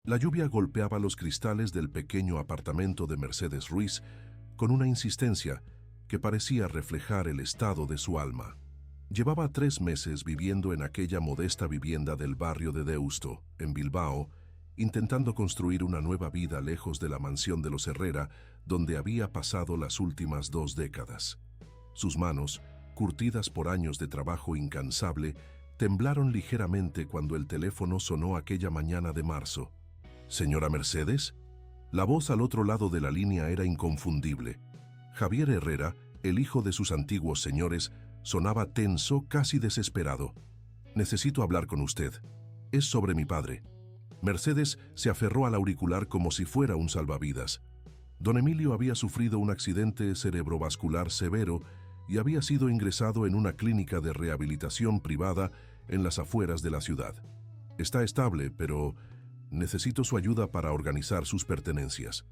La lluvia golpeaba los cristales del pequeño apartamento de Mercedes Ruiz con una insistencia que parecía reflejar el estado de su alma. Llevaba 3 meses viviendo en aquella modesta vivienda del barrio de Deusto, en Bilbao, intentando construir una nueva vida lejos de la mansión de los Herrera, donde había pasado las últimas 2 décadas. Sus manos, curtidas por años de trabajo incansable, temblaron ligeramente cuando el teléfono sonó aquella mañana de marzo. «¿Señora Mercedes?» La voz al otro lado de la línea era inconfundible. Javier Herrera, el hijo de sus antiguos señores, sonaba tenso, casi desesperado. «Necesito hablar con usted. Es sobre mi padre». Mercedes se aferró al auricular como si fuera un salvavidas. Don Emilio había sufrido un accidente cerebrovascular severo y había sido ingresado en una clínica de rehabilitación privada en las afueras de la ciudad. Está estable, pero necesito su ayuda para organizar sus pertenencias.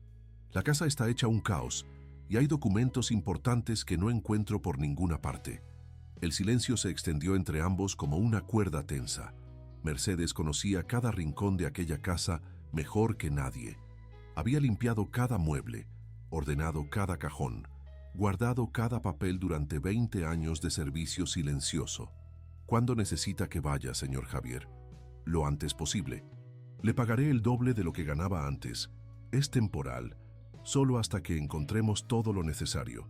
La casa está hecha un caos y hay documentos importantes que no encuentro por ninguna parte. El silencio se extendió entre ambos como una cuerda tensa. Mercedes conocía cada rincón de aquella casa mejor que nadie. Había limpiado cada mueble, ordenado cada cajón, guardado cada papel durante 20 años de servicio silencioso. ¿Cuándo necesita que vaya, señor Javier? Lo antes posible. Le pagaré el doble de lo que ganaba antes. Es temporal, solo hasta que encontremos todo lo necesario.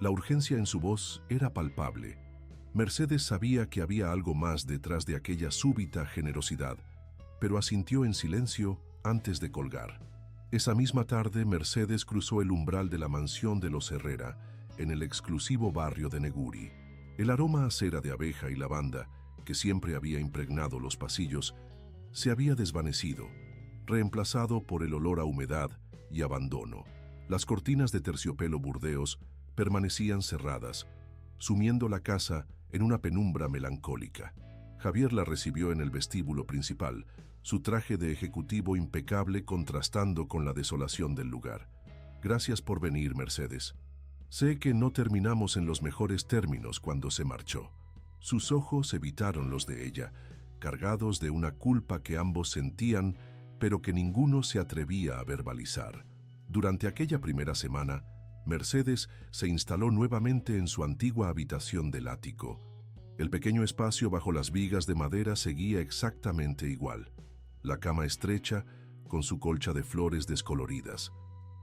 La urgencia en su voz era palpable. Mercedes sabía que había algo más detrás de aquella súbita generosidad, pero asintió en silencio antes de colgar. Esa misma tarde, Mercedes cruzó el umbral de la mansión de los Herrera, en el exclusivo barrio de Neguri. El aroma a cera de abeja y lavanda, que siempre había impregnado los pasillos, se había desvanecido, reemplazado por el olor a humedad y abandono. Las cortinas de terciopelo burdeos permanecían cerradas, sumiendo la casa en una penumbra melancólica. Javier la recibió en el vestíbulo principal, su traje de ejecutivo impecable contrastando con la desolación del lugar. «Gracias por venir, Mercedes. Sé que no terminamos en los mejores términos cuando se marchó». Sus ojos evitaron los de ella, cargados de una culpa que ambos sentían, pero que ninguno se atrevía a verbalizar. Durante aquella primera semana, Mercedes se instaló nuevamente en su antigua habitación del ático. El pequeño espacio bajo las vigas de madera seguía exactamente igual. La cama estrecha, con su colcha de flores descoloridas.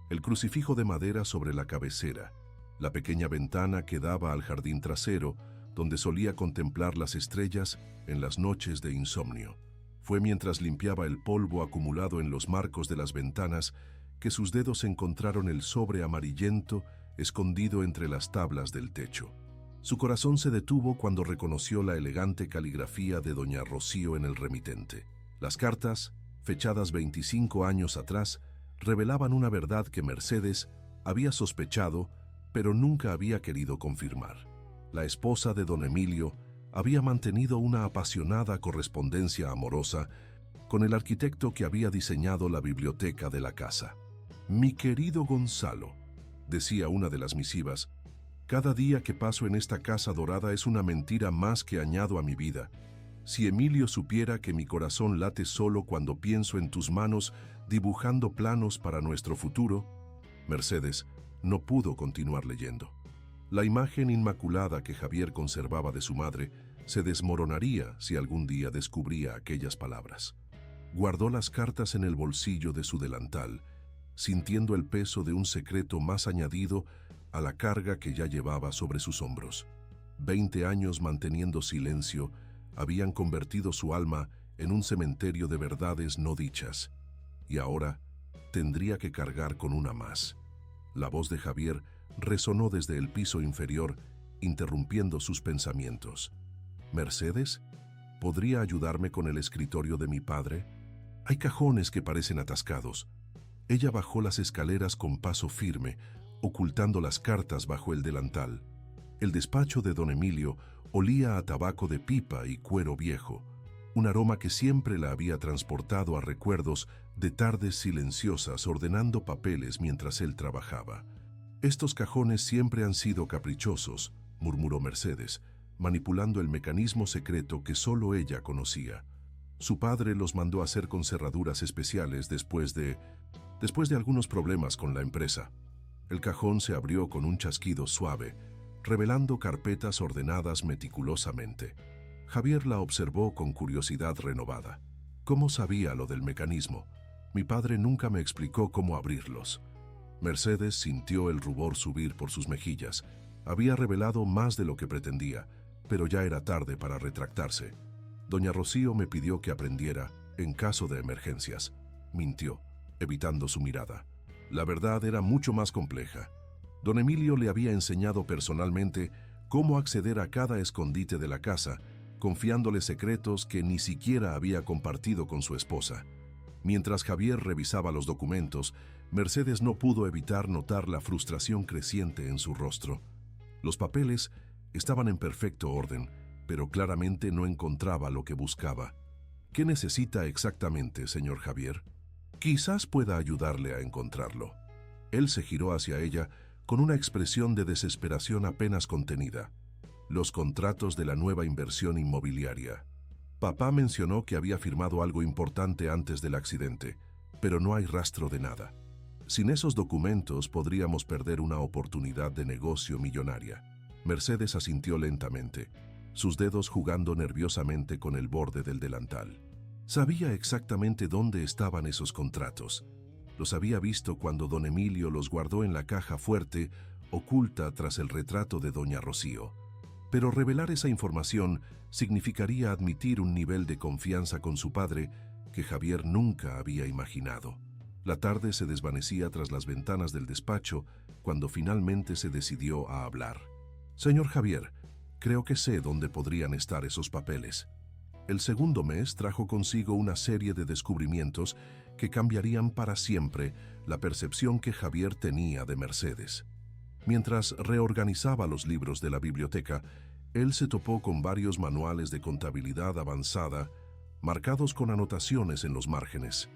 El crucifijo de madera sobre la cabecera. La pequeña ventana que daba al jardín trasero, donde solía contemplar las estrellas en las noches de insomnio. Fue mientras limpiaba el polvo acumulado en los marcos de las ventanas que sus dedos encontraron el sobre amarillento escondido entre las tablas del techo. Su corazón se detuvo cuando reconoció la elegante caligrafía de doña Rocío en el remitente. Las cartas, fechadas 25 años atrás, revelaban una verdad que Mercedes había sospechado, pero nunca había querido confirmar. La esposa de don Emilio había mantenido una apasionada correspondencia amorosa con el arquitecto que había diseñado la biblioteca de la casa. «Mi querido Gonzalo», decía una de las misivas, «cada día que paso en esta casa dorada es una mentira más que añado a mi vida. Si Emilio supiera que mi corazón late solo cuando pienso en tus manos dibujando planos para nuestro futuro». Mercedes no pudo continuar leyendo. La imagen inmaculada que Javier conservaba de su madre se desmoronaría si algún día descubría aquellas palabras. Guardó las cartas en el bolsillo de su delantal, sintiendo el peso de un secreto más añadido a la carga que ya llevaba sobre sus hombros. 20 años manteniendo silencio habían convertido su alma en un cementerio de verdades no dichas, y ahora tendría que cargar con una más. La voz de Javier resonó desde el piso inferior, interrumpiendo sus pensamientos. «¿Mercedes? ¿Podría ayudarme con el escritorio de mi padre? Hay cajones que parecen atascados». Ella bajó las escaleras con paso firme, ocultando las cartas bajo el delantal. El despacho de don Emilio olía a tabaco de pipa y cuero viejo, un aroma que siempre la había transportado a recuerdos de tardes silenciosas ordenando papeles mientras él trabajaba. «Estos cajones siempre han sido caprichosos», murmuró Mercedes, manipulando el mecanismo secreto que solo ella conocía. Su padre los mandó a hacer con cerraduras especiales después de algunos problemas con la empresa. El cajón se abrió con un chasquido suave, revelando carpetas ordenadas meticulosamente. Javier la observó con curiosidad renovada. ¿Cómo sabía lo del mecanismo? Mi padre nunca me explicó cómo abrirlos. Mercedes sintió el rubor subir por sus mejillas. Había revelado más de lo que pretendía, pero ya era tarde para retractarse. Doña Rocío me pidió que aprendiera en caso de emergencias. Mintió, evitando su mirada. La verdad era mucho más compleja. Don Emilio le había enseñado personalmente cómo acceder a cada escondite de la casa, confiándole secretos que ni siquiera había compartido con su esposa. Mientras Javier revisaba los documentos, Mercedes no pudo evitar notar la frustración creciente en su rostro. Los papeles estaban en perfecto orden, pero claramente no encontraba lo que buscaba. ¿Qué necesita exactamente, señor Javier? Quizás pueda ayudarle a encontrarlo. Él se giró hacia ella con una expresión de desesperación apenas contenida. Los contratos de la nueva inversión inmobiliaria. Papá mencionó que había firmado algo importante antes del accidente, pero no hay rastro de nada. Sin esos documentos podríamos perder una oportunidad de negocio millonaria. Mercedes asintió lentamente, sus dedos jugando nerviosamente con el borde del delantal. Sabía exactamente dónde estaban esos contratos. Los había visto cuando don Emilio los guardó en la caja fuerte, oculta tras el retrato de doña Rocío. Pero revelar esa información significaría admitir un nivel de confianza con su padre que Javier nunca había imaginado. La tarde se desvanecía tras las ventanas del despacho cuando finalmente se decidió a hablar. Señor Javier, creo que sé dónde podrían estar esos papeles. El segundo mes trajo consigo una serie de descubrimientos que cambiarían para siempre la percepción que Javier tenía de Mercedes. Mientras reorganizaba los libros de la biblioteca, él se topó con varios manuales de contabilidad avanzada, marcados con anotaciones en los márgenes.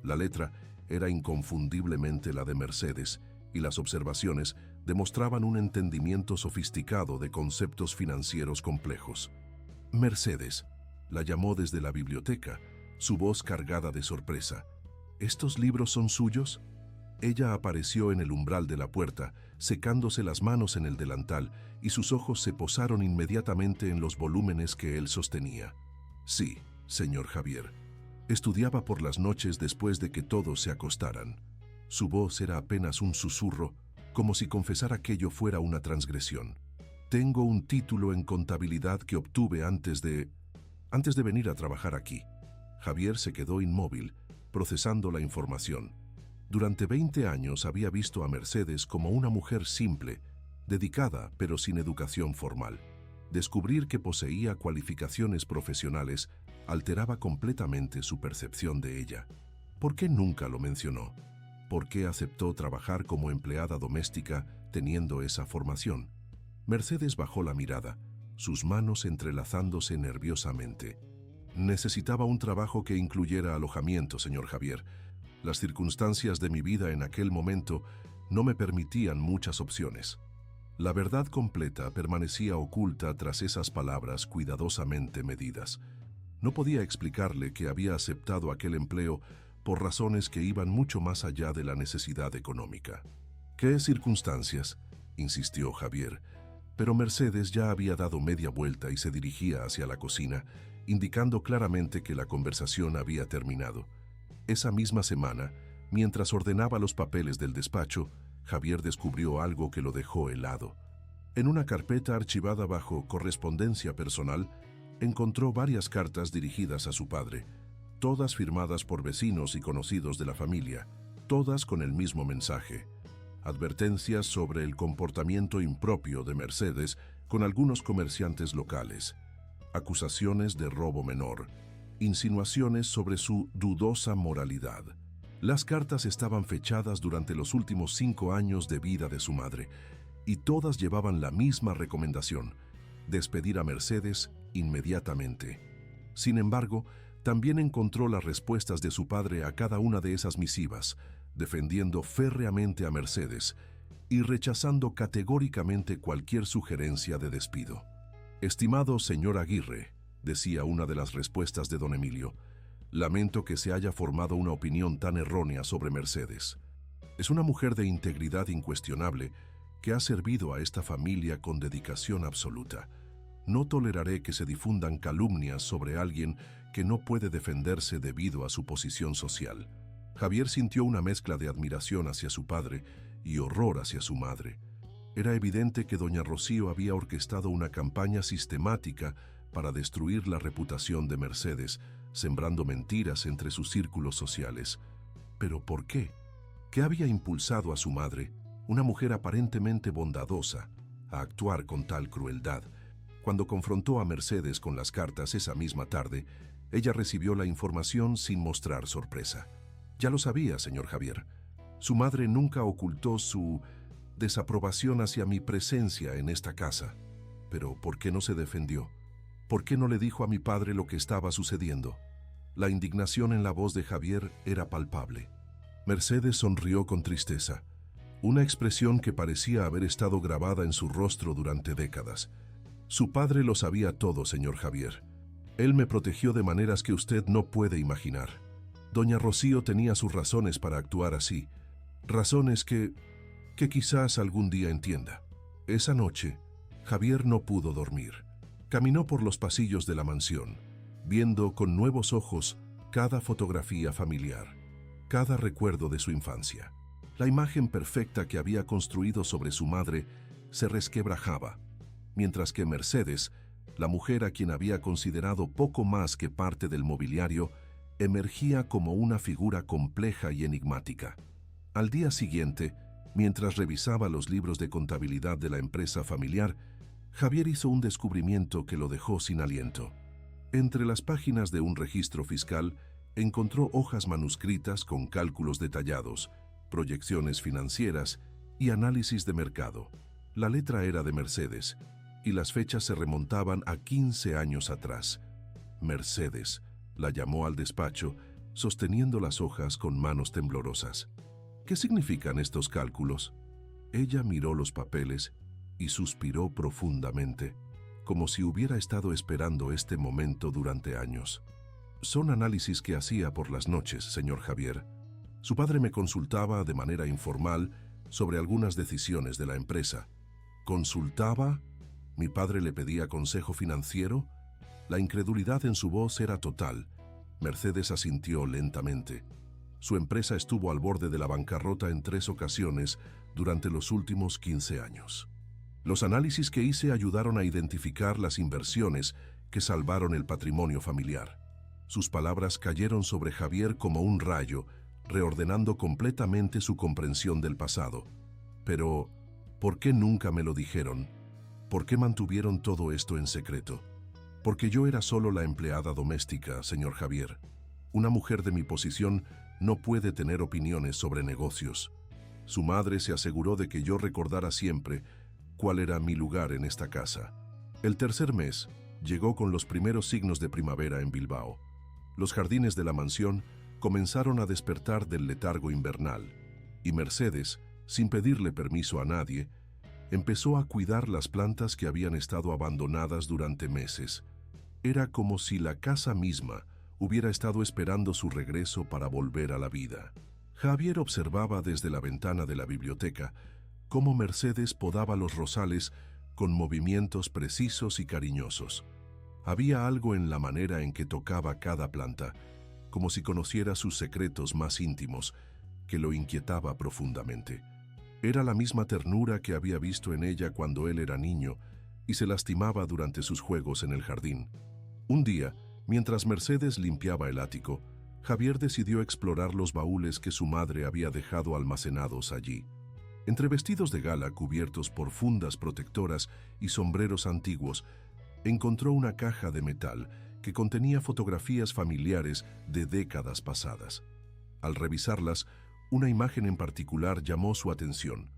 La letra era inconfundiblemente la de Mercedes, y las observaciones demostraban un entendimiento sofisticado de conceptos financieros complejos. Mercedes la llamó desde la biblioteca, su voz cargada de sorpresa. ¿Estos libros son suyos? Ella apareció en el umbral de la puerta, secándose las manos en el delantal, y sus ojos se posaron inmediatamente en los volúmenes que él sostenía. Sí, señor Javier. Estudiaba por las noches después de que todos se acostaran. Su voz era apenas un susurro, como si confesar aquello fuera una transgresión. Tengo un título en contabilidad que obtuve antes de venir a trabajar aquí. Javier se quedó inmóvil, procesando la información. Durante 20 años había visto a Mercedes como una mujer simple, dedicada pero sin educación formal. Descubrir que poseía cualificaciones profesionales alteraba completamente su percepción de ella. ¿Por qué nunca lo mencionó? ¿Por qué aceptó trabajar como empleada doméstica teniendo esa formación? Mercedes bajó la mirada, sus manos entrelazándose nerviosamente. Necesitaba un trabajo que incluyera alojamiento, señor Javier. Las circunstancias de mi vida en aquel momento no me permitían muchas opciones. La verdad completa permanecía oculta tras esas palabras cuidadosamente medidas. No podía explicarle que había aceptado aquel empleo por razones que iban mucho más allá de la necesidad económica. ¿Qué circunstancias?, insistió Javier, pero Mercedes ya había dado media vuelta y se dirigía hacia la cocina, indicando claramente que la conversación había terminado. Esa misma semana, mientras ordenaba los papeles del despacho, Javier descubrió algo que lo dejó helado. En una carpeta archivada bajo correspondencia personal, encontró varias cartas dirigidas a su padre, todas firmadas por vecinos y conocidos de la familia, todas con el mismo mensaje: advertencias sobre el comportamiento impropio de Mercedes con algunos comerciantes locales, acusaciones de robo menor, insinuaciones sobre su dudosa moralidad. Las cartas estaban fechadas durante los últimos 5 años de vida de su madre, y todas llevaban la misma recomendación: despedir a Mercedes inmediatamente. Sin embargo, también encontró las respuestas de su padre a cada una de esas misivas, defendiendo férreamente a Mercedes y rechazando categóricamente cualquier sugerencia de despido. Estimado señor Aguirre, decía una de las respuestas de don Emilio. Lamento que se haya formado una opinión tan errónea sobre Mercedes. Es una mujer de integridad incuestionable que ha servido a esta familia con dedicación absoluta. No toleraré que se difundan calumnias sobre alguien que no puede defenderse debido a su posición social. Javier sintió una mezcla de admiración hacia su padre y horror hacia su madre. Era evidente que doña Rocío había orquestado una campaña sistemática para destruir la reputación de Mercedes, sembrando mentiras entre sus círculos sociales. ¿Pero por qué? ¿Qué había impulsado a su madre, una mujer aparentemente bondadosa, a actuar con tal crueldad? Cuando confrontó a Mercedes con las cartas esa misma tarde, ella recibió la información sin mostrar sorpresa. Ya lo sabía, señor Javier. Su madre nunca ocultó su desaprobación hacia mi presencia en esta casa. Pero ¿por qué no se defendió? ¿Por qué no le dijo a mi padre lo que estaba sucediendo? La indignación en la voz de Javier era palpable. Mercedes sonrió con tristeza, una expresión que parecía haber estado grabada en su rostro durante décadas. Su padre lo sabía todo, señor Javier. Él me protegió de maneras que usted no puede imaginar. Doña Rocío tenía sus razones para actuar así, razones que quizás algún día entienda. Esa noche, Javier no pudo dormir. Caminó por los pasillos de la mansión, viendo con nuevos ojos cada fotografía familiar, cada recuerdo de su infancia. La imagen perfecta que había construido sobre su madre se resquebrajaba, mientras que Mercedes, la mujer a quien había considerado poco más que parte del mobiliario, emergía como una figura compleja y enigmática. Al día siguiente, mientras revisaba los libros de contabilidad de la empresa familiar, Javier hizo un descubrimiento que lo dejó sin aliento. Entre las páginas de un registro fiscal, encontró hojas manuscritas con cálculos detallados, proyecciones financieras y análisis de mercado. La letra era de Mercedes, y las fechas se remontaban a 15 años atrás. Mercedes la llamó al despacho, sosteniendo las hojas con manos temblorosas. ¿Qué significan estos cálculos? Ella miró los papeles y suspiró profundamente, como si hubiera estado esperando este momento durante años. Son análisis que hacía por las noches, señor Javier. Su padre me consultaba de manera informal sobre algunas decisiones de la empresa. ¿Consultaba? ¿Mi padre le pedía consejo financiero? La incredulidad en su voz era total. Mercedes asintió lentamente. Su empresa estuvo al borde de la bancarrota en 3 ocasiones durante los últimos 15 años. Los análisis que hice ayudaron a identificar las inversiones que salvaron el patrimonio familiar. Sus palabras cayeron sobre Javier como un rayo, reordenando completamente su comprensión del pasado. Pero, ¿por qué nunca me lo dijeron? ¿Por qué mantuvieron todo esto en secreto? Porque yo era solo la empleada doméstica, señor Javier. Una mujer de mi posición no puede tener opiniones sobre negocios. Su madre se aseguró de que yo recordara siempre cuál era mi lugar en esta casa. El tercer mes llegó con los primeros signos de primavera en Bilbao. Los jardines de la mansión comenzaron a despertar del letargo invernal, y Mercedes, sin pedirle permiso a nadie, empezó a cuidar las plantas que habían estado abandonadas durante meses. Era como si la casa misma hubiera estado esperando su regreso para volver a la vida. Javier observaba desde la ventana de la biblioteca cómo Mercedes podaba los rosales con movimientos precisos y cariñosos. Había algo en la manera en que tocaba cada planta, como si conociera sus secretos más íntimos, que lo inquietaba profundamente. Era la misma ternura que había visto en ella cuando él era niño y se lastimaba durante sus juegos en el jardín. Un día, mientras Mercedes limpiaba el ático, Javier decidió explorar los baúles que su madre había dejado almacenados allí. Entre vestidos de gala cubiertos por fundas protectoras y sombreros antiguos, encontró una caja de metal que contenía fotografías familiares de décadas pasadas. Al revisarlas, una imagen en particular llamó su atención.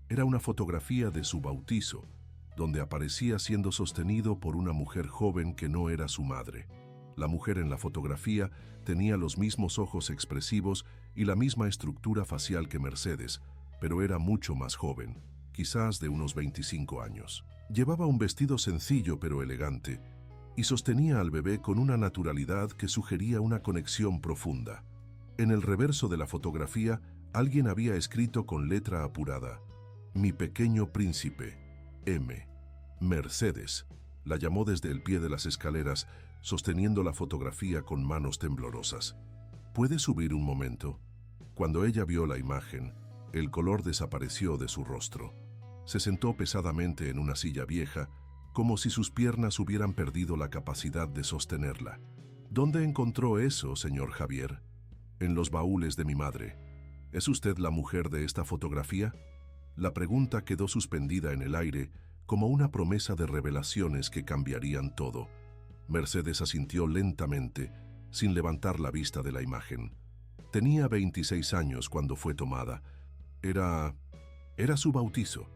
Era una fotografía de su bautizo, donde aparecía siendo sostenido por una mujer joven que no era su madre. La mujer en la fotografía tenía los mismos ojos expresivos y la misma estructura facial que Mercedes, pero era mucho más joven, quizás de unos 25 años. Llevaba un vestido sencillo pero elegante, y sostenía al bebé con una naturalidad que sugería una conexión profunda. En el reverso de la fotografía, alguien había escrito con letra apurada: «Mi pequeño príncipe, M. Mercedes», la llamó desde el pie de las escaleras, sosteniendo la fotografía con manos temblorosas. «¿Puede subir un momento?». Cuando ella vio la imagen, el color desapareció de su rostro. Se sentó pesadamente en una silla vieja, como si sus piernas hubieran perdido la capacidad de sostenerla. «¿Dónde encontró eso, señor Javier?». «En los baúles de mi madre». «¿Es usted la mujer de esta fotografía?». La pregunta quedó suspendida en el aire, como una promesa de revelaciones que cambiarían todo. Mercedes asintió lentamente, sin levantar la vista de la imagen. Tenía 26 años cuando fue tomada. Era su bautizo.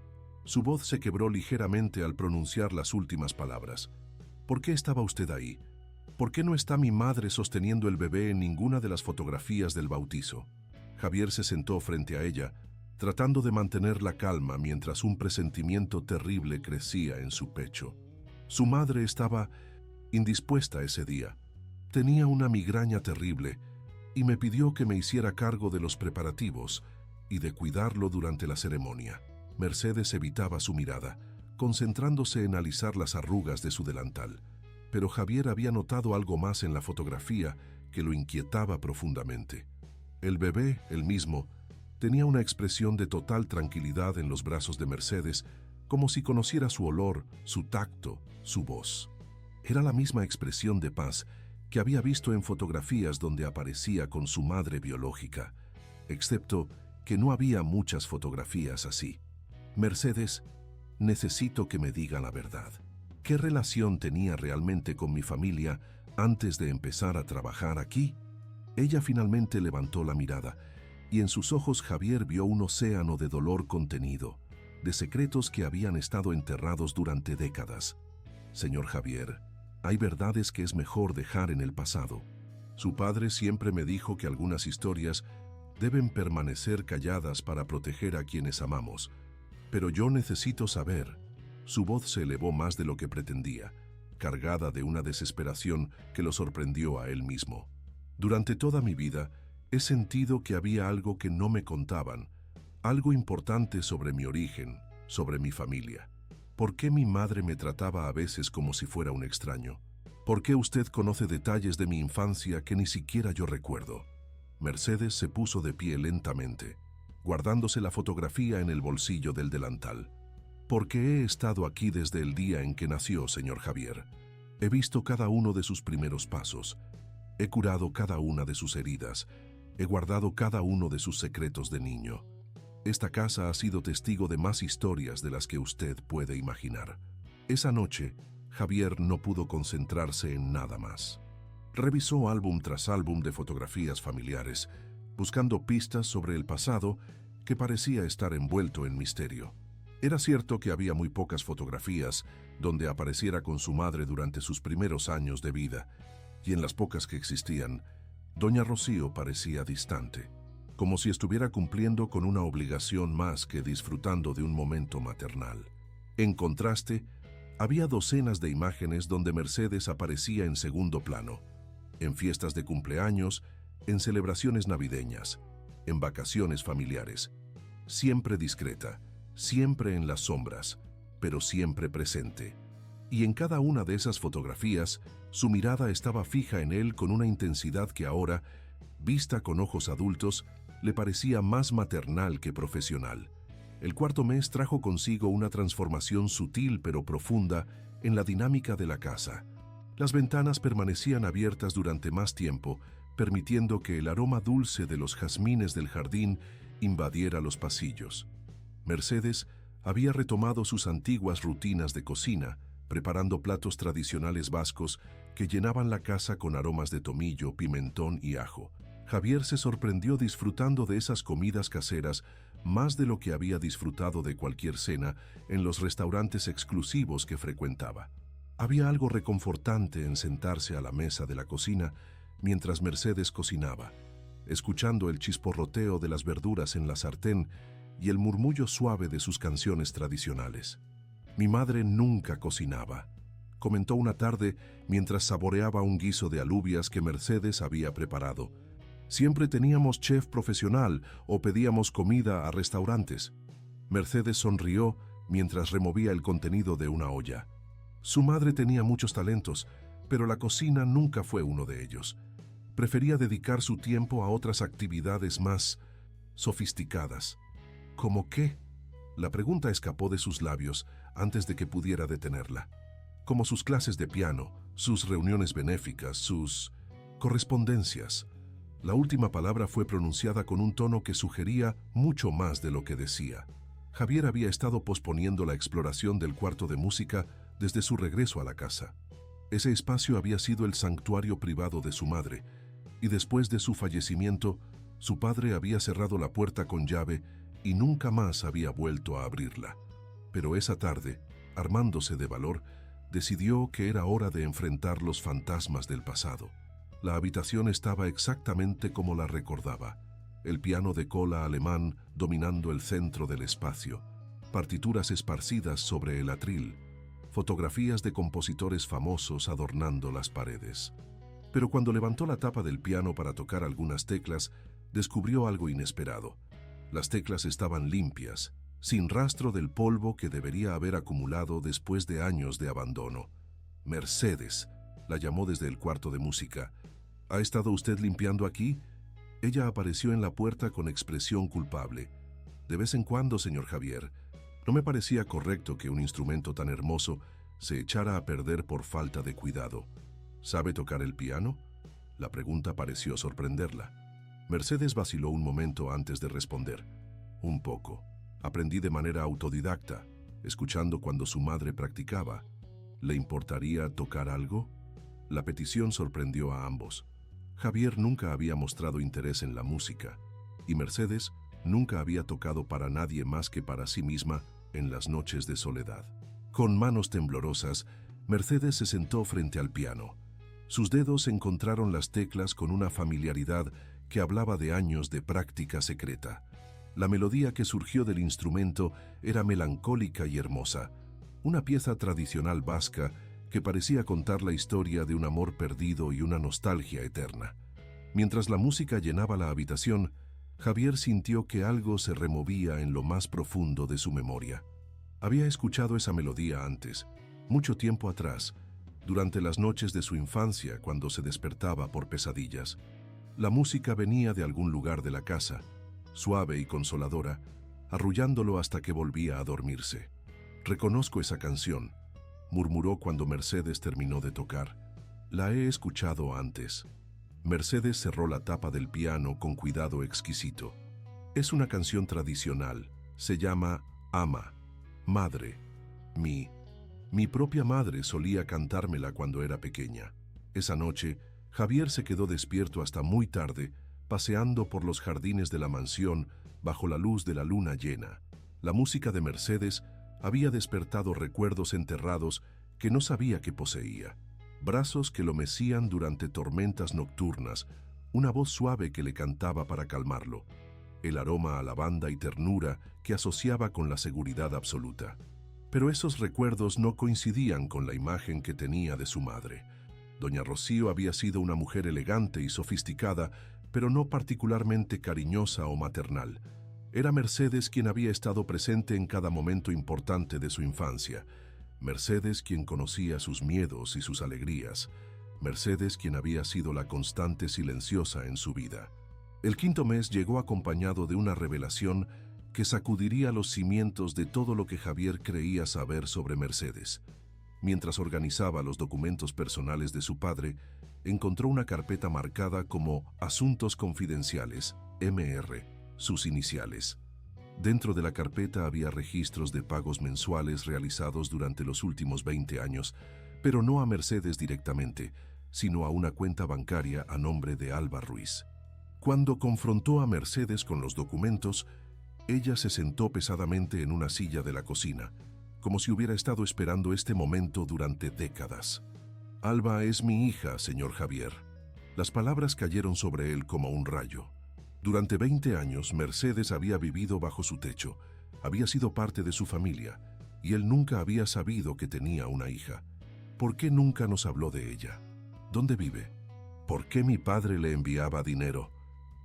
Su voz se quebró ligeramente al pronunciar las últimas palabras. «¿Por qué estaba usted ahí? ¿Por qué no está mi madre sosteniendo el bebé en ninguna de las fotografías del bautizo?». Javier se sentó frente a ella, tratando de mantener la calma mientras un presentimiento terrible crecía en su pecho. Su madre estaba indispuesta ese día. Tenía una migraña terrible y me pidió que me hiciera cargo de los preparativos y de cuidarlo durante la ceremonia. Mercedes evitaba su mirada, concentrándose en alisar las arrugas de su delantal. Pero Javier había notado algo más en la fotografía que lo inquietaba profundamente. El bebé, el mismo, tenía una expresión de total tranquilidad en los brazos de Mercedes, como si conociera su olor, su tacto, su voz. Era la misma expresión de paz que había visto en fotografías donde aparecía con su madre biológica, excepto que no había muchas fotografías así. «Mercedes, necesito que me diga la verdad. ¿Qué relación tenía realmente con mi familia antes de empezar a trabajar aquí?». Ella finalmente levantó la mirada, y en sus ojos Javier vio un océano de dolor contenido, de secretos que habían estado enterrados durante décadas. «Señor Javier, hay verdades que es mejor dejar en el pasado. Su padre siempre me dijo que algunas historias deben permanecer calladas para proteger a quienes amamos. Pero yo necesito saber». Su voz se elevó más de lo que pretendía, cargada de una desesperación que lo sorprendió a él mismo. «Durante toda mi vida he sentido que había algo que no me contaban, algo importante sobre mi origen, sobre mi familia. ¿Por qué mi madre me trataba a veces como si fuera un extraño? ¿Por qué usted conoce detalles de mi infancia que ni siquiera yo recuerdo?». Mercedes se puso de pie lentamente, guardándose la fotografía en el bolsillo del delantal. «Porque he estado aquí desde el día en que nació, señor Javier. He visto cada uno de sus primeros pasos. He curado cada una de sus heridas. He guardado cada uno de sus secretos de niño. Esta casa ha sido testigo de más historias de las que usted puede imaginar». Esa noche, Javier no pudo concentrarse en nada más. Revisó álbum tras álbum de fotografías familiares, buscando pistas sobre el pasado que parecía estar envuelto en misterio. Era cierto que había muy pocas fotografías donde apareciera con su madre durante sus primeros años de vida, y en las pocas que existían, doña Rocío parecía distante, como si estuviera cumpliendo con una obligación más que disfrutando de un momento maternal. En contraste, había docenas de imágenes donde Mercedes aparecía en segundo plano, en fiestas de cumpleaños, en celebraciones navideñas, en vacaciones familiares, siempre discreta, siempre en las sombras, pero siempre presente. Y en cada una de esas fotografías, su mirada estaba fija en él con una intensidad que ahora, vista con ojos adultos, le parecía más maternal que profesional. El cuarto mes trajo consigo una transformación sutil pero profunda en la dinámica de la casa. Las ventanas permanecían abiertas durante más tiempo, permitiendo que el aroma dulce de los jazmines del jardín invadiera los pasillos. Mercedes había retomado sus antiguas rutinas de cocina, preparando platos tradicionales vascos que llenaban la casa con aromas de tomillo, pimentón y ajo. Javier se sorprendió disfrutando de esas comidas caseras más de lo que había disfrutado de cualquier cena en los restaurantes exclusivos que frecuentaba. Había algo reconfortante en sentarse a la mesa de la cocina mientras Mercedes cocinaba, escuchando el chisporroteo de las verduras en la sartén y el murmullo suave de sus canciones tradicionales. «Mi madre nunca cocinaba», comentó una tarde mientras saboreaba un guiso de alubias que Mercedes había preparado. Siempre teníamos chef profesional o pedíamos comida a restaurantes. Mercedes sonrió mientras removía el contenido de una olla. Su madre tenía muchos talentos, pero la cocina nunca fue uno de ellos. Prefería dedicar su tiempo a otras actividades más sofisticadas. ¿Cómo qué? La pregunta escapó de sus labios antes de que pudiera detenerla. Como sus clases de piano, sus reuniones benéficas, sus correspondencias. La última palabra fue pronunciada con un tono que sugería mucho más de lo que decía. Javier había estado posponiendo la exploración del cuarto de música desde su regreso a la casa. Ese espacio había sido el santuario privado de su madre, y después de su fallecimiento, su padre había cerrado la puerta con llave y nunca más había vuelto a abrirla. Pero esa tarde, armándose de valor, decidió que era hora de enfrentar los fantasmas del pasado. La habitación estaba exactamente como la recordaba. El piano de cola alemán dominando el centro del espacio, partituras esparcidas sobre el atril, fotografías de compositores famosos adornando las paredes. Pero cuando levantó la tapa del piano para tocar algunas teclas, descubrió algo inesperado. Las teclas estaban limpias, sin rastro del polvo que debería haber acumulado después de años de abandono. Mercedes, la llamó desde el cuarto de música. ¿Ha estado usted limpiando aquí? Ella apareció en la puerta con expresión culpable. De vez en cuando, señor Javier. No me parecía correcto que un instrumento tan hermoso se echara a perder por falta de cuidado. ¿Sabe tocar el piano? La pregunta pareció sorprenderla. Mercedes vaciló un momento antes de responder. Un poco. Aprendí de manera autodidacta, escuchando cuando su madre practicaba. ¿Le importaría tocar algo? La petición sorprendió a ambos. Javier nunca había mostrado interés en la música, y Mercedes nunca había tocado para nadie más que para sí misma en las noches de soledad. Con manos temblorosas, Mercedes se sentó frente al piano. Sus dedos encontraron las teclas con una familiaridad que hablaba de años de práctica secreta. La melodía que surgió del instrumento era melancólica y hermosa, una pieza tradicional vasca que parecía contar la historia de un amor perdido y una nostalgia eterna. Mientras la música llenaba la habitación, Javier sintió que algo se removía en lo más profundo de su memoria. Había escuchado esa melodía antes, mucho tiempo atrás, durante las noches de su infancia cuando se despertaba por pesadillas. La música venía de algún lugar de la casa, suave y consoladora, arrullándolo hasta que volvía a dormirse. «Reconozco esa canción», murmuró cuando Mercedes terminó de tocar. «La he escuchado antes». Mercedes cerró la tapa del piano con cuidado exquisito. «Es una canción tradicional. Se llama Ama, Madre. Mi propia madre solía cantármela cuando era pequeña». Esa noche, Javier se quedó despierto hasta muy tarde, paseando por los jardines de la mansión bajo la luz de la luna llena. La música de Mercedes había despertado recuerdos enterrados que no sabía que poseía. Brazos que lo mecían durante tormentas nocturnas, una voz suave que le cantaba para calmarlo, el aroma a lavanda y ternura que asociaba con la seguridad absoluta. Pero esos recuerdos no coincidían con la imagen que tenía de su madre. Doña Rocío había sido una mujer elegante y sofisticada, pero no particularmente cariñosa o maternal. Era Mercedes quien había estado presente en cada momento importante de su infancia. Mercedes quien conocía sus miedos y sus alegrías. Mercedes quien había sido la constante silenciosa en su vida. El quinto mes llegó acompañado de una revelación que sacudiría los cimientos de todo lo que Javier creía saber sobre Mercedes. Mientras organizaba los documentos personales de su padre, encontró una carpeta marcada como Asuntos Confidenciales, MR, sus iniciales. Dentro de la carpeta había registros de pagos mensuales realizados durante los últimos 20 años, pero no a Mercedes directamente, sino a una cuenta bancaria a nombre de Alba Ruiz. Cuando confrontó a Mercedes con los documentos, ella se sentó pesadamente en una silla de la cocina, como si hubiera estado esperando este momento durante décadas. «Alba es mi hija, señor Javier». Las palabras cayeron sobre él como un rayo. Durante 20 años, Mercedes había vivido bajo su techo, había sido parte de su familia, y él nunca había sabido que tenía una hija. ¿Por qué nunca nos habló de ella? ¿Dónde vive? ¿Por qué mi padre le enviaba dinero?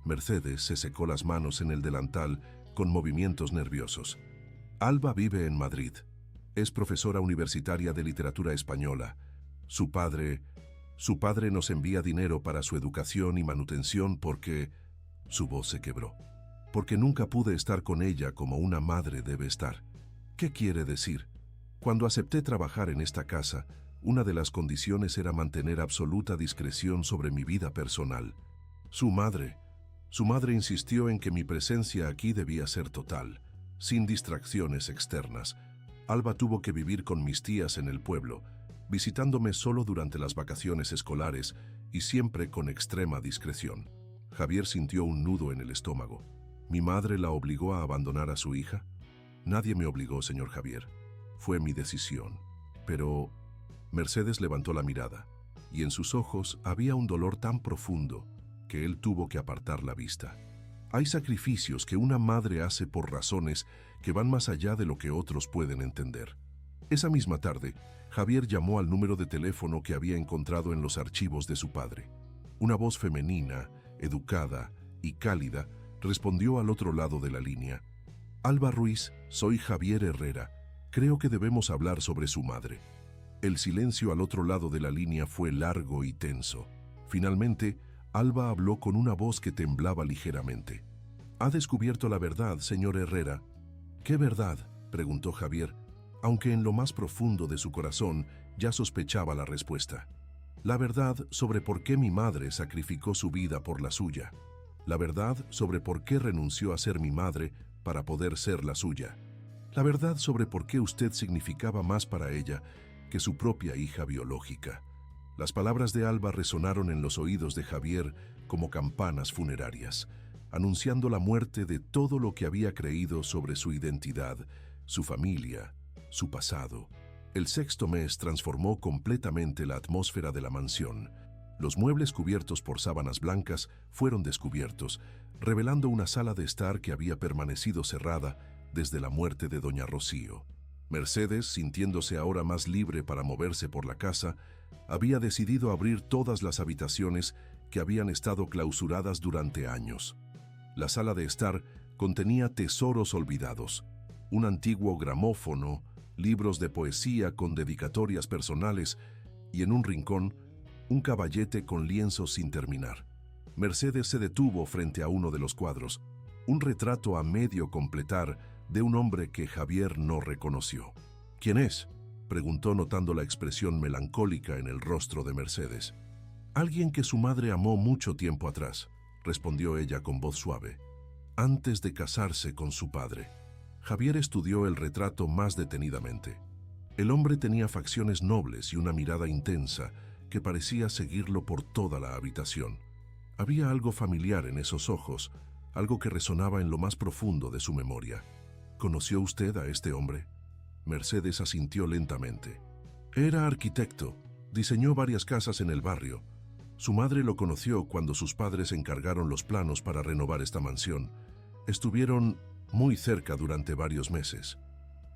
Mercedes se secó las manos en el delantal con movimientos nerviosos. Alba vive en Madrid. Es profesora universitaria de literatura española. Su padre nos envía dinero para su educación y manutención porque... Su voz se quebró. Porque nunca pude estar con ella como una madre debe estar. ¿Qué quiere decir? Cuando acepté trabajar en esta casa, una de las condiciones era mantener absoluta discreción sobre mi vida personal. Su madre insistió en que mi presencia aquí debía ser total, sin distracciones externas. Alba tuvo que vivir con mis tías en el pueblo, visitándome solo durante las vacaciones escolares y siempre con extrema discreción. Javier sintió un nudo en el estómago. ¿Mi madre la obligó a abandonar a su hija? Nadie me obligó, señor Javier. Fue mi decisión. Pero... Mercedes levantó la mirada, y en sus ojos había un dolor tan profundo que él tuvo que apartar la vista. Hay sacrificios que una madre hace por razones que van más allá de lo que otros pueden entender. Esa misma tarde, Javier llamó al número de teléfono que había encontrado en los archivos de su padre. Una voz femenina, educada y cálida respondió al otro lado de la línea. Alba Ruiz, soy Javier Herrera. Creo que debemos hablar sobre su madre. El silencio al otro lado de la línea fue largo y tenso. Finalmente, Alba habló con una voz que temblaba ligeramente. «Ha descubierto la verdad, señor Herrera». «¿Qué verdad?», preguntó Javier, aunque en lo más profundo de su corazón ya sospechaba la respuesta. «La verdad sobre por qué mi madre sacrificó su vida por la suya. La verdad sobre por qué renunció a ser mi madre para poder ser la suya. La verdad sobre por qué usted significaba más para ella que su propia hija biológica». Las palabras de Alba resonaron en los oídos de Javier como campanas funerarias, anunciando la muerte de todo lo que había creído sobre su identidad, su familia, su pasado. El sexto mes transformó completamente la atmósfera de la mansión. Los muebles cubiertos por sábanas blancas fueron descubiertos, revelando una sala de estar que había permanecido cerrada desde la muerte de doña Rocío. Mercedes, sintiéndose ahora más libre para moverse por la casa, había decidido abrir todas las habitaciones que habían estado clausuradas durante años. La sala de estar contenía tesoros olvidados, un antiguo gramófono, libros de poesía con dedicatorias personales y en un rincón, un caballete con lienzos sin terminar. Mercedes se detuvo frente a uno de los cuadros, un retrato a medio completar de un hombre que Javier no reconoció. «¿Quién es?», preguntó notando la expresión melancólica en el rostro de Mercedes. «Alguien que su madre amó mucho tiempo atrás», respondió ella con voz suave, «antes de casarse con su padre». Javier estudió el retrato más detenidamente. El hombre tenía facciones nobles y una mirada intensa que parecía seguirlo por toda la habitación. Había algo familiar en esos ojos, algo que resonaba en lo más profundo de su memoria. «¿Conoció usted a este hombre?». Mercedes asintió lentamente. «Era arquitecto, diseñó varias casas en el barrio. Su madre lo conoció cuando sus padres encargaron los planos para renovar esta mansión. Estuvieron muy cerca durante varios meses».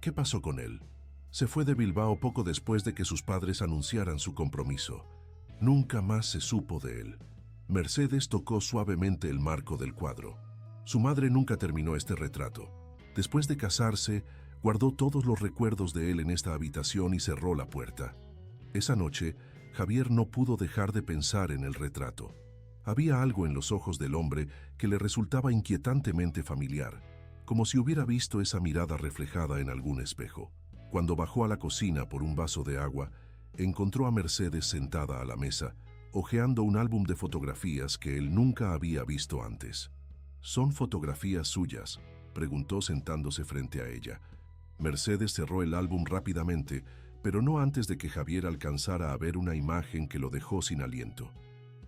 «¿Qué pasó con él?». «Se fue de Bilbao poco después de que sus padres anunciaran su compromiso. Nunca más se supo de él». Mercedes tocó suavemente el marco del cuadro. «Su madre nunca terminó este retrato. Después de casarse, guardó todos los recuerdos de él en esta habitación y cerró la puerta». Esa noche, Javier no pudo dejar de pensar en el retrato. Había algo en los ojos del hombre que le resultaba inquietantemente familiar, como si hubiera visto esa mirada reflejada en algún espejo. Cuando bajó a la cocina por un vaso de agua, encontró a Mercedes sentada a la mesa, hojeando un álbum de fotografías que él nunca había visto antes. «¿Son fotografías suyas?», preguntó sentándose frente a ella. Mercedes cerró el álbum rápidamente, pero no antes de que Javier alcanzara a ver una imagen que lo dejó sin aliento.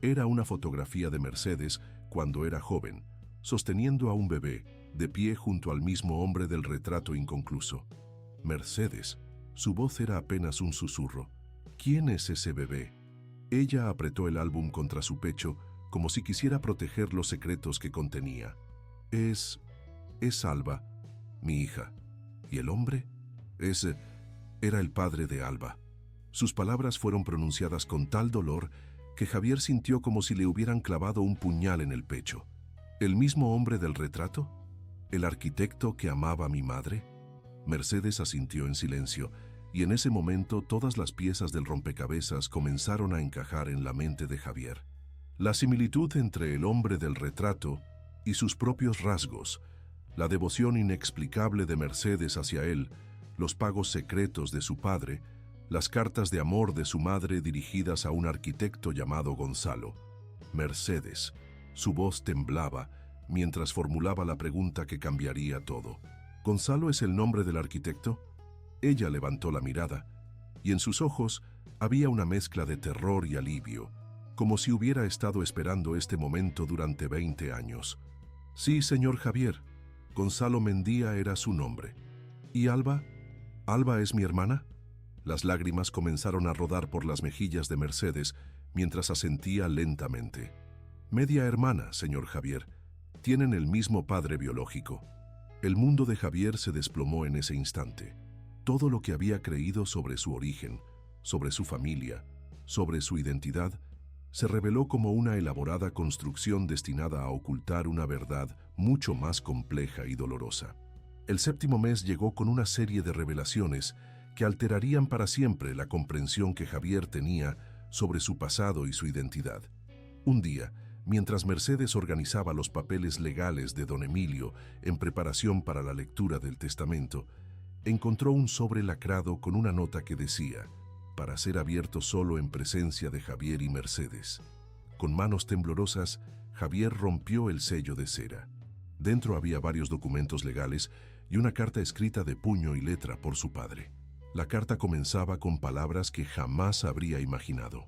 Era una fotografía de Mercedes cuando era joven, sosteniendo a un bebé, de pie junto al mismo hombre del retrato inconcluso. «Mercedes», su voz era apenas un susurro. «¿Quién es ese bebé?». Ella apretó el álbum contra su pecho, como si quisiera proteger los secretos que contenía. Es Alba, mi hija». «¿Y el hombre?». Era el padre de Alba». Sus palabras fueron pronunciadas con tal dolor que Javier sintió como si le hubieran clavado un puñal en el pecho. ¿El mismo hombre del retrato? ¿El arquitecto que amaba a mi madre? Mercedes asintió en silencio, y en ese momento todas las piezas del rompecabezas comenzaron a encajar en la mente de Javier. La similitud entre el hombre del retrato y sus propios rasgos, la devoción inexplicable de Mercedes hacia él, los pagos secretos de su padre, las cartas de amor de su madre dirigidas a un arquitecto llamado Gonzalo. Mercedes. Su voz temblaba mientras formulaba la pregunta que cambiaría todo. ¿Gonzalo es el nombre del arquitecto? Ella levantó la mirada, y en sus ojos había una mezcla de terror y alivio, como si hubiera estado esperando este momento durante 20 años. Sí, señor Javier, Gonzalo Mendía era su nombre. ¿Y Alba? ¿Alba es mi hermana? Las lágrimas comenzaron a rodar por las mejillas de Mercedes mientras asentía lentamente. Media hermana, señor Javier. Tienen el mismo padre biológico. El mundo de Javier se desplomó en ese instante. Todo lo que había creído sobre su origen, sobre su familia, sobre su identidad, se reveló como una elaborada construcción destinada a ocultar una verdad mucho más compleja y dolorosa. El séptimo mes llegó con una serie de revelaciones que alterarían para siempre la comprensión que Javier tenía sobre su pasado y su identidad. Un día, mientras Mercedes organizaba los papeles legales de don Emilio en preparación para la lectura del testamento, encontró un sobre lacrado con una nota que decía: para ser abierto solo en presencia de Javier y Mercedes. Con manos temblorosas, Javier rompió el sello de cera. Dentro había varios documentos legales y una carta escrita de puño y letra por su padre. La carta comenzaba con palabras que jamás habría imaginado.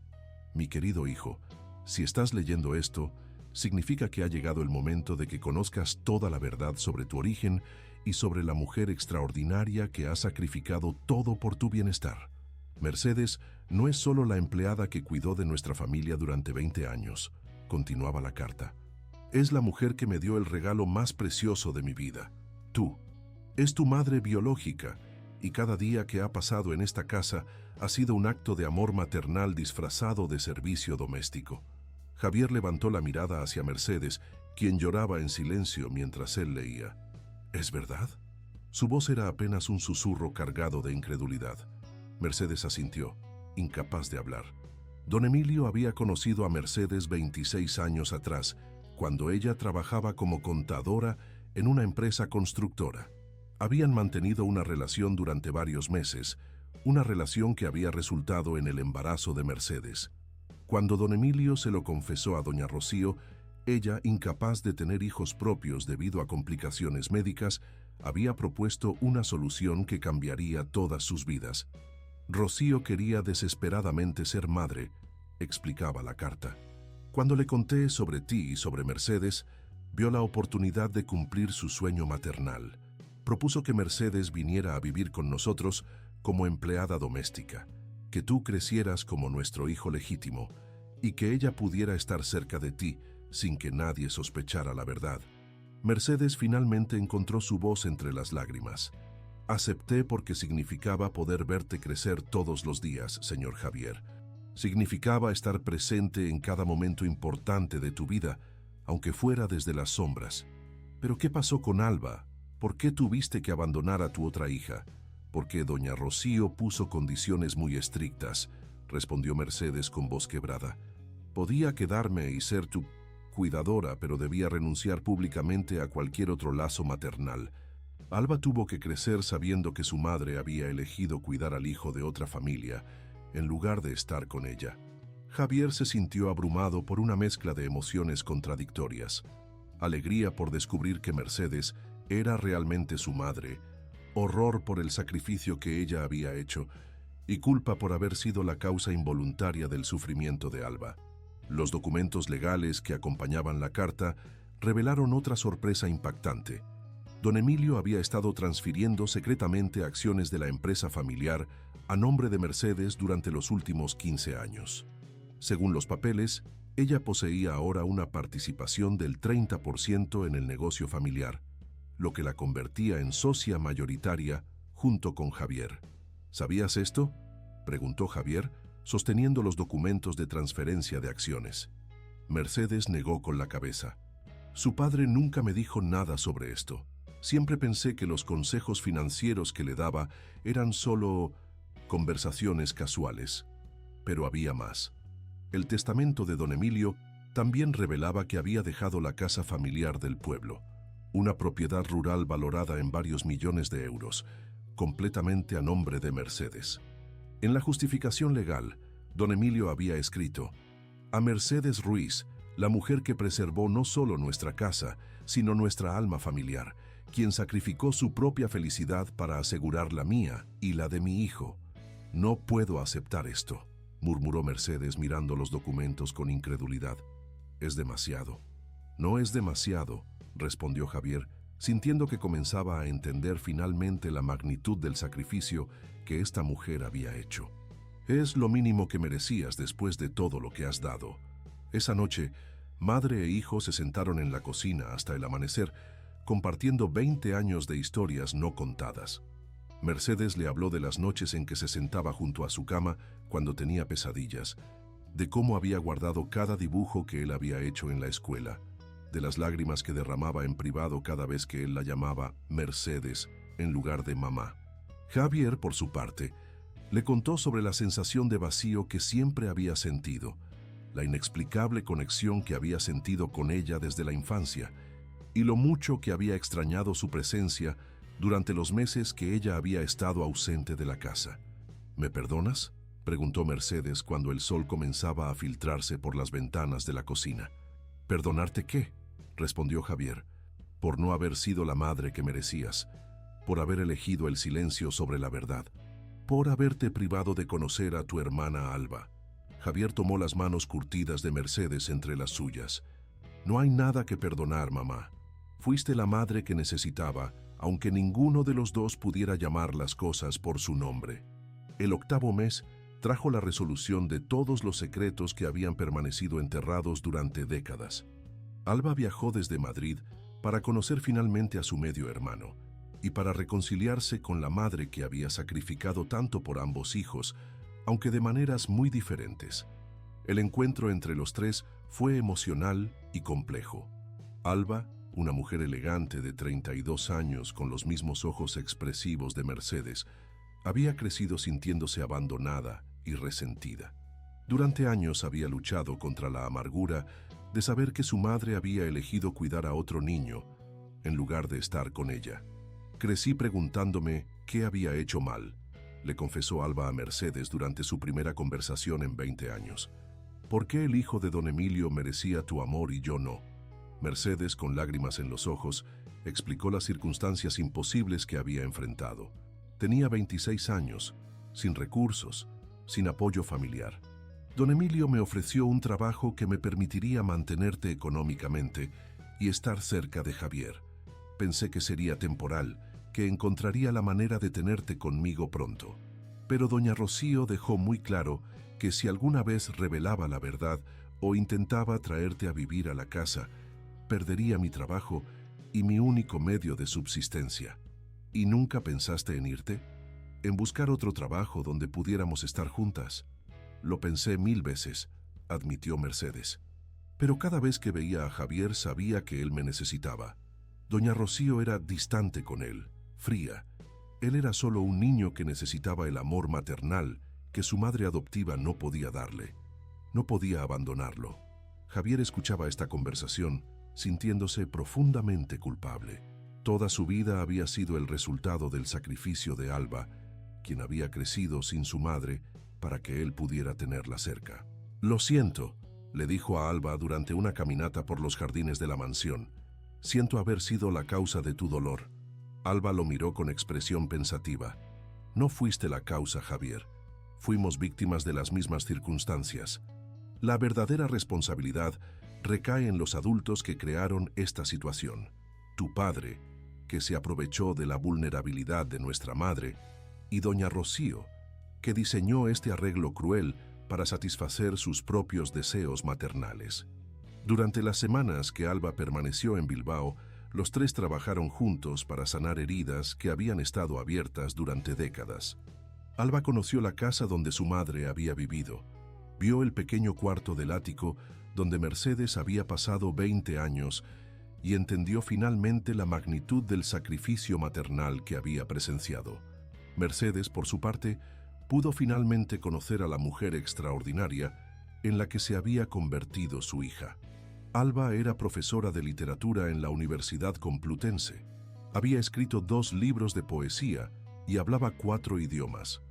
Mi querido hijo, si estás leyendo esto, significa que ha llegado el momento de que conozcas toda la verdad sobre tu origen y sobre la mujer extraordinaria que ha sacrificado todo por tu bienestar. Mercedes no es solo la empleada que cuidó de nuestra familia durante 20 años, continuaba la carta. Es la mujer que me dio el regalo más precioso de mi vida. Tú. Es tu madre biológica, y cada día que ha pasado en esta casa ha sido un acto de amor maternal disfrazado de servicio doméstico. Javier levantó la mirada hacia Mercedes, quien lloraba en silencio mientras él leía. ¿Es verdad? Su voz era apenas un susurro cargado de incredulidad. Mercedes asintió, incapaz de hablar. Don Emilio había conocido a Mercedes 26 años atrás, cuando ella trabajaba como contadora en una empresa constructora. Habían mantenido una relación durante varios meses, una relación que había resultado en el embarazo de Mercedes. Cuando don Emilio se lo confesó a doña Rocío, ella, incapaz de tener hijos propios debido a complicaciones médicas, había propuesto una solución que cambiaría todas sus vidas. Rocío quería desesperadamente ser madre, explicaba la carta. Cuando le conté sobre ti y sobre Mercedes, vio la oportunidad de cumplir su sueño maternal. Propuso que Mercedes viniera a vivir con nosotros como empleada doméstica, que tú crecieras como nuestro hijo legítimo y que ella pudiera estar cerca de ti sin que nadie sospechara la verdad. Mercedes finalmente encontró su voz entre las lágrimas. Acepté porque significaba poder verte crecer todos los días, señor Javier. Significaba estar presente en cada momento importante de tu vida, aunque fuera desde las sombras. Pero ¿qué pasó con Alba? ¿Por qué tuviste que abandonar a tu otra hija? Porque doña Rocío puso condiciones muy estrictas, respondió Mercedes con voz quebrada. Podía quedarme y ser tu cuidadora, pero debía renunciar públicamente a cualquier otro lazo maternal. Alba tuvo que crecer sabiendo que su madre había elegido cuidar al hijo de otra familia, en lugar de estar con ella. Javier se sintió abrumado por una mezcla de emociones contradictorias. Alegría por descubrir que Mercedes era realmente su madre, horror por el sacrificio que ella había hecho y culpa por haber sido la causa involuntaria del sufrimiento de Alba. Los documentos legales que acompañaban la carta revelaron otra sorpresa impactante. Don Emilio había estado transfiriendo secretamente acciones de la empresa familiar a nombre de Mercedes durante los últimos 15 años. Según los papeles, ella poseía ahora una participación del 30% en el negocio familiar, lo que la convertía en socia mayoritaria junto con Javier. ¿Sabías esto? preguntó Javier, sosteniendo los documentos de transferencia de acciones. Mercedes negó con la cabeza. Su padre nunca me dijo nada sobre esto. Siempre pensé que los consejos financieros que le daba eran solo conversaciones casuales. Pero había más. El testamento de don Emilio también revelaba que había dejado la casa familiar del pueblo, una propiedad rural valorada en varios millones de euros, completamente a nombre de Mercedes. En la justificación legal, don Emilio había escrito: a Mercedes Ruiz, la mujer que preservó no solo nuestra casa, sino nuestra alma familiar, quien sacrificó su propia felicidad para asegurar la mía y la de mi hijo. No puedo aceptar esto, murmuró Mercedes mirando los documentos con incredulidad. Es demasiado. No es demasiado, respondió Javier, sintiendo que comenzaba a entender finalmente la magnitud del sacrificio que esta mujer había hecho. Es lo mínimo que merecías después de todo lo que has dado. Esa noche, madre e hijo se sentaron en la cocina hasta el amanecer, compartiendo 20 años de historias no contadas. Mercedes le habló de las noches en que se sentaba junto a su cama cuando tenía pesadillas, de cómo había guardado cada dibujo que él había hecho en la escuela, de las lágrimas que derramaba en privado cada vez que él la llamaba Mercedes en lugar de mamá. Javier, por su parte, le contó sobre la sensación de vacío que siempre había sentido, la inexplicable conexión que había sentido con ella desde la infancia y lo mucho que había extrañado su presencia durante los meses que ella había estado ausente de la casa. ¿Me perdonas?, preguntó Mercedes cuando el sol comenzaba a filtrarse por las ventanas de la cocina. ¿Perdonarte qué?, respondió Javier. Por no haber sido la madre que merecías, por haber elegido el silencio sobre la verdad, por haberte privado de conocer a tu hermana Alba. Javier tomó las manos curtidas de Mercedes entre las suyas. No hay nada que perdonar, mamá. Fuiste la madre que necesitaba, aunque ninguno de los dos pudiera llamar las cosas por su nombre. El 8º mes trajo la resolución de todos los secretos que habían permanecido enterrados durante décadas. Alba viajó desde Madrid para conocer finalmente a su medio hermano y para reconciliarse con la madre que había sacrificado tanto por ambos hijos, aunque de maneras muy diferentes. El encuentro entre los tres fue emocional y complejo. Alba, una mujer elegante de 32 años con los mismos ojos expresivos de Mercedes, había crecido sintiéndose abandonada y resentida. Durante años había luchado contra la amargura de saber que su madre había elegido cuidar a otro niño en lugar de estar con ella. Crecí preguntándome qué había hecho mal, le confesó Alba a Mercedes durante su primera conversación en 20 años. ¿Por qué el hijo de don Emilio merecía tu amor y yo no? Mercedes, con lágrimas en los ojos, explicó las circunstancias imposibles que había enfrentado. Tenía 26 años, sin recursos, sin apoyo familiar. Don Emilio me ofreció un trabajo que me permitiría mantenerte económicamente y estar cerca de Javier. Pensé que sería temporal, que encontraría la manera de tenerte conmigo pronto. Pero doña Rocío dejó muy claro que si alguna vez revelaba la verdad o intentaba traerte a vivir a la casa, perdería mi trabajo y mi único medio de subsistencia. ¿Y nunca pensaste en irte? ¿En buscar otro trabajo donde pudiéramos estar juntas? Lo pensé 1000 veces, admitió Mercedes. Pero cada vez que veía a Javier sabía que él me necesitaba. Doña Rocío era distante con él, fría. Él era solo un niño que necesitaba el amor maternal que su madre adoptiva no podía darle. No podía abandonarlo. Javier escuchaba esta conversación, sintiéndose profundamente culpable. Toda su vida había sido el resultado del sacrificio de Alba, quien había crecido sin su madre para que él pudiera tenerla cerca. «Lo siento», le dijo a Alba durante una caminata por los jardines de la mansión. «Siento haber sido la causa de tu dolor». Alba lo miró con expresión pensativa. «No fuiste la causa, Javier. Fuimos víctimas de las mismas circunstancias. La verdadera responsabilidad recae en los adultos que crearon esta situación. Tu padre, que se aprovechó de la vulnerabilidad de nuestra madre, y doña Rocío, que diseñó este arreglo cruel para satisfacer sus propios deseos maternales». Durante las semanas que Alba permaneció en Bilbao, los tres trabajaron juntos para sanar heridas que habían estado abiertas durante décadas. Alba conoció la casa donde su madre había vivido. Vio el pequeño cuarto del ático donde Mercedes había pasado 20 años y entendió finalmente la magnitud del sacrificio maternal que había presenciado. Mercedes, por su parte, pudo finalmente conocer a la mujer extraordinaria en la que se había convertido su hija. Alba era profesora de literatura en la Universidad Complutense. Había escrito 2 libros de poesía y hablaba 4 idiomas.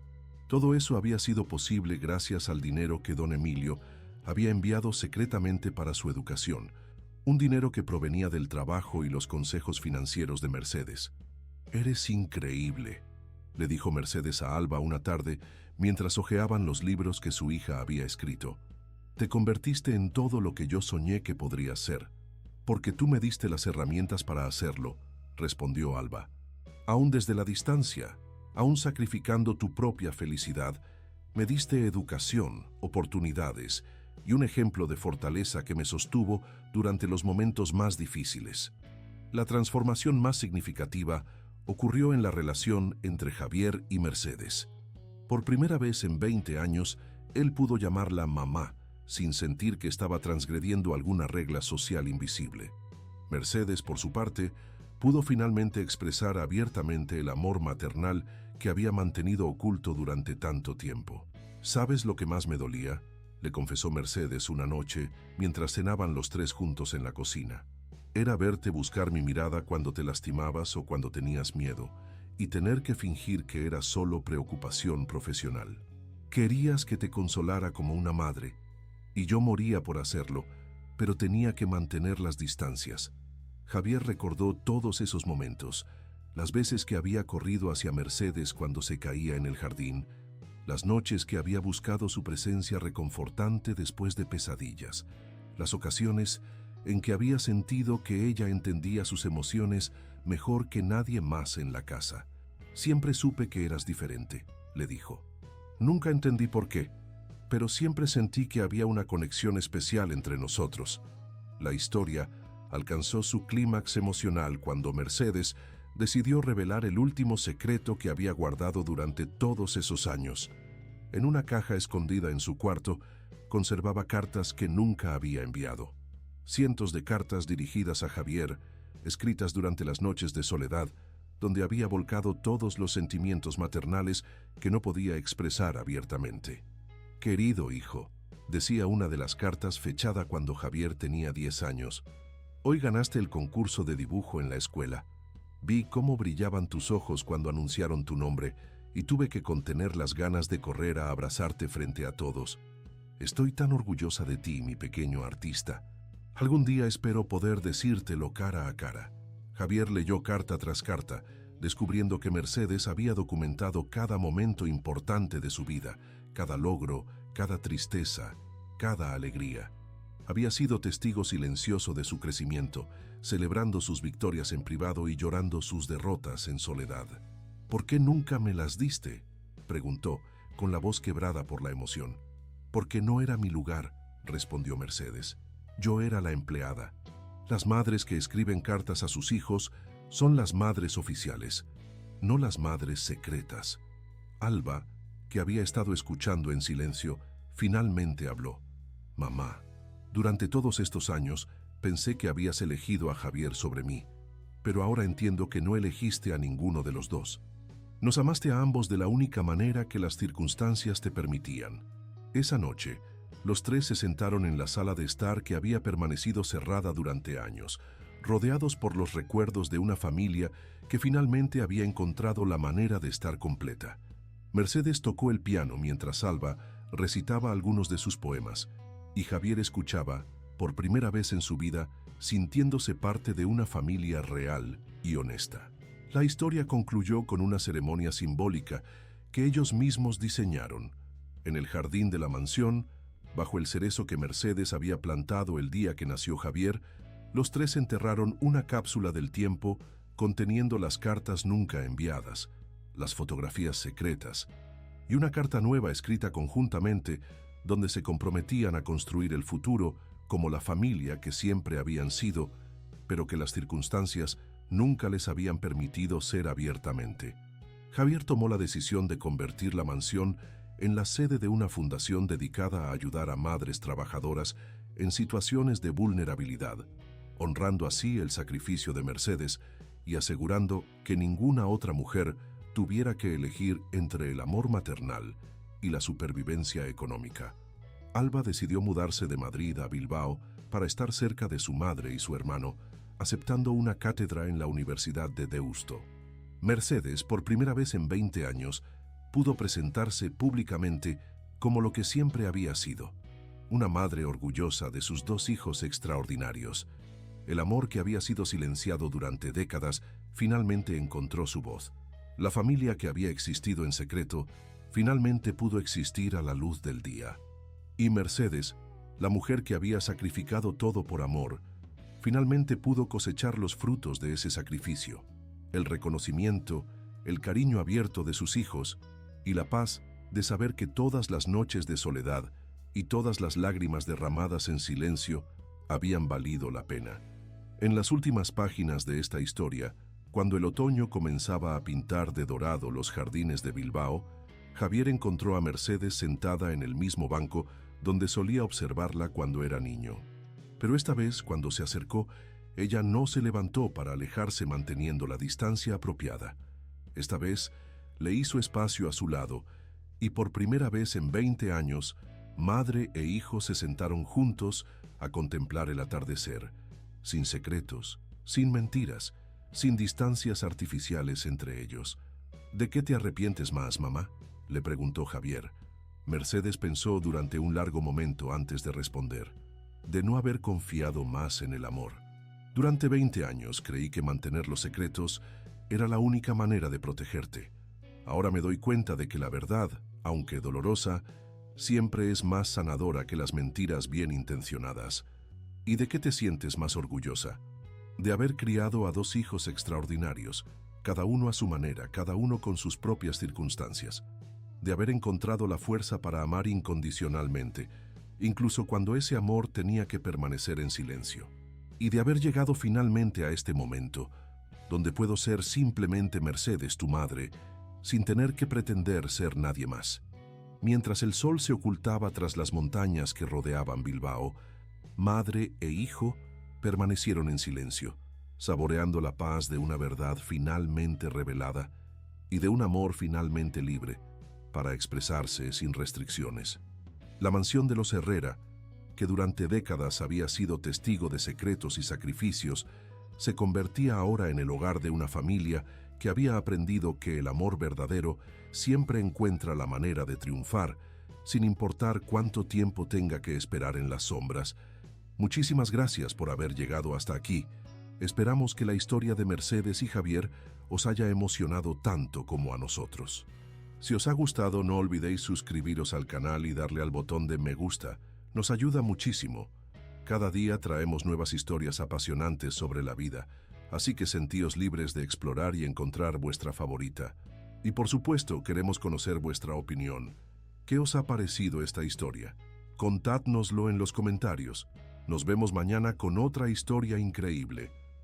Todo eso había sido posible gracias al dinero que don Emilio había enviado secretamente para su educación, un dinero que provenía del trabajo y los consejos financieros de Mercedes. «Eres increíble», le dijo Mercedes a Alba una tarde mientras hojeaban los libros que su hija había escrito. «Te convertiste en todo lo que yo soñé que podrías ser, porque tú me diste las herramientas para hacerlo», respondió Alba. «Aún desde la distancia, aún sacrificando tu propia felicidad, me diste educación, oportunidades y un ejemplo de fortaleza que me sostuvo durante los momentos más difíciles». La transformación más significativa ocurrió en la relación entre Javier y Mercedes. Por primera vez en 20 años, él pudo llamarla mamá, sin sentir que estaba transgrediendo alguna regla social invisible. Mercedes, por su parte, pudo finalmente expresar abiertamente el amor maternal que había mantenido oculto durante tanto tiempo. «¿Sabes lo que más me dolía?», le confesó Mercedes una noche mientras cenaban los 3 juntos en la cocina. «Era verte buscar mi mirada cuando te lastimabas o cuando tenías miedo, y tener que fingir que era solo preocupación profesional. Querías que te consolara como una madre, y yo moría por hacerlo, pero tenía que mantener las distancias». Javier recordó todos esos momentos, las veces que había corrido hacia Mercedes cuando se caía en el jardín, las noches que había buscado su presencia reconfortante después de pesadillas, las ocasiones en que había sentido que ella entendía sus emociones mejor que nadie más en la casa. «Siempre supe que eras diferente», le dijo. «Nunca entendí por qué, pero siempre sentí que había una conexión especial entre nosotros». La historia alcanzó su clímax emocional cuando Mercedes decidió revelar el último secreto que había guardado durante todos esos años. En una caja escondida en su cuarto, conservaba cartas que nunca había enviado. Cientos de cartas dirigidas a Javier, escritas durante las noches de soledad, donde había volcado todos los sentimientos maternales que no podía expresar abiertamente. «Querido hijo», decía una de las cartas fechada cuando Javier tenía 10 años, «hoy ganaste el concurso de dibujo en la escuela. Vi cómo brillaban tus ojos cuando anunciaron tu nombre y tuve que contener las ganas de correr a abrazarte frente a todos. Estoy tan orgullosa de ti, mi pequeño artista. Algún día espero poder decírtelo cara a cara». Javier leyó carta tras carta, descubriendo que Mercedes había documentado cada momento importante de su vida, cada logro, cada tristeza, cada alegría. Había sido testigo silencioso de su crecimiento, celebrando sus victorias en privado y llorando sus derrotas en soledad. «¿Por qué nunca me las diste?», preguntó, con la voz quebrada por la emoción. «Porque no era mi lugar», respondió Mercedes. «Yo era la empleada. Las madres que escriben cartas a sus hijos son las madres oficiales, no las madres secretas». Alba, que había estado escuchando en silencio, finalmente habló. «Mamá, durante todos estos años pensé que habías elegido a Javier sobre mí, pero ahora entiendo que no elegiste a ninguno de los dos. Nos amaste a ambos de la única manera que las circunstancias te permitían». Esa noche, los 3 se sentaron en la sala de estar que había permanecido cerrada durante años, rodeados por los recuerdos de una familia que finalmente había encontrado la manera de estar completa. Mercedes tocó el piano mientras Alba recitaba algunos de sus poemas, y Javier escuchaba, por primera vez en su vida, sintiéndose parte de una familia real y honesta. La historia concluyó con una ceremonia simbólica que ellos mismos diseñaron. En el jardín de la mansión, bajo el cerezo que Mercedes había plantado el día que nació Javier, los 3 enterraron una cápsula del tiempo conteniendo las cartas nunca enviadas, las fotografías secretas, y una carta nueva escrita conjuntamente donde se comprometían a construir el futuro como la familia que siempre habían sido, pero que las circunstancias nunca les habían permitido ser abiertamente. Javier tomó la decisión de convertir la mansión en la sede de una fundación dedicada a ayudar a madres trabajadoras en situaciones de vulnerabilidad, honrando así el sacrificio de Mercedes y asegurando que ninguna otra mujer tuviera que elegir entre el amor maternal y la supervivencia económica. Alba decidió mudarse de Madrid a Bilbao para estar cerca de su madre y su hermano, aceptando una cátedra en la Universidad de Deusto. Mercedes, por primera vez en 20 años, pudo presentarse públicamente como lo que siempre había sido, una madre orgullosa de sus dos hijos extraordinarios. El amor que había sido silenciado durante décadas finalmente encontró su voz. La familia que había existido en secreto finalmente pudo existir a la luz del día. Y Mercedes, la mujer que había sacrificado todo por amor, finalmente pudo cosechar los frutos de ese sacrificio: el reconocimiento, el cariño abierto de sus hijos y la paz de saber que todas las noches de soledad y todas las lágrimas derramadas en silencio habían valido la pena. En las últimas páginas de esta historia, cuando el otoño comenzaba a pintar de dorado los jardines de Bilbao, Javier encontró a Mercedes sentada en el mismo banco donde solía observarla cuando era niño. Pero esta vez, cuando se acercó, ella no se levantó para alejarse manteniendo la distancia apropiada. Esta vez, le hizo espacio a su lado y por primera vez en 20 años, madre e hijo se sentaron juntos a contemplar el atardecer, sin secretos, sin mentiras, sin distancias artificiales entre ellos. ¿De qué te arrepientes más, mamá?, le preguntó Javier. Mercedes pensó durante un largo momento antes de responder. De no haber confiado más en el amor. Durante 20 años creí que mantener los secretos era la única manera de protegerte. Ahora me doy cuenta de que la verdad, aunque dolorosa, siempre es más sanadora que las mentiras bien intencionadas. ¿Y de qué te sientes más orgullosa? De haber criado a dos hijos extraordinarios, cada uno a su manera, cada uno con sus propias circunstancias. De haber encontrado la fuerza para amar incondicionalmente, incluso cuando ese amor tenía que permanecer en silencio. Y de haber llegado finalmente a este momento, donde puedo ser simplemente Mercedes, tu madre, sin tener que pretender ser nadie más. Mientras el sol se ocultaba tras las montañas que rodeaban Bilbao, madre e hijo permanecieron en silencio, saboreando la paz de una verdad finalmente revelada y de un amor finalmente libre para expresarse sin restricciones. La mansión de los Herrera, que durante décadas había sido testigo de secretos y sacrificios, se convertía ahora en el hogar de una familia que había aprendido que el amor verdadero siempre encuentra la manera de triunfar, sin importar cuánto tiempo tenga que esperar en las sombras. Muchísimas gracias por haber llegado hasta aquí. Esperamos que la historia de Mercedes y Javier os haya emocionado tanto como a nosotros. Si os ha gustado, no olvidéis suscribiros al canal y darle al botón de me gusta. Nos ayuda muchísimo. Cada día traemos nuevas historias apasionantes sobre la vida, así que sentíos libres de explorar y encontrar vuestra favorita. Y por supuesto, queremos conocer vuestra opinión. ¿Qué os ha parecido esta historia? Contádnoslo en los comentarios. Nos vemos mañana con otra historia increíble.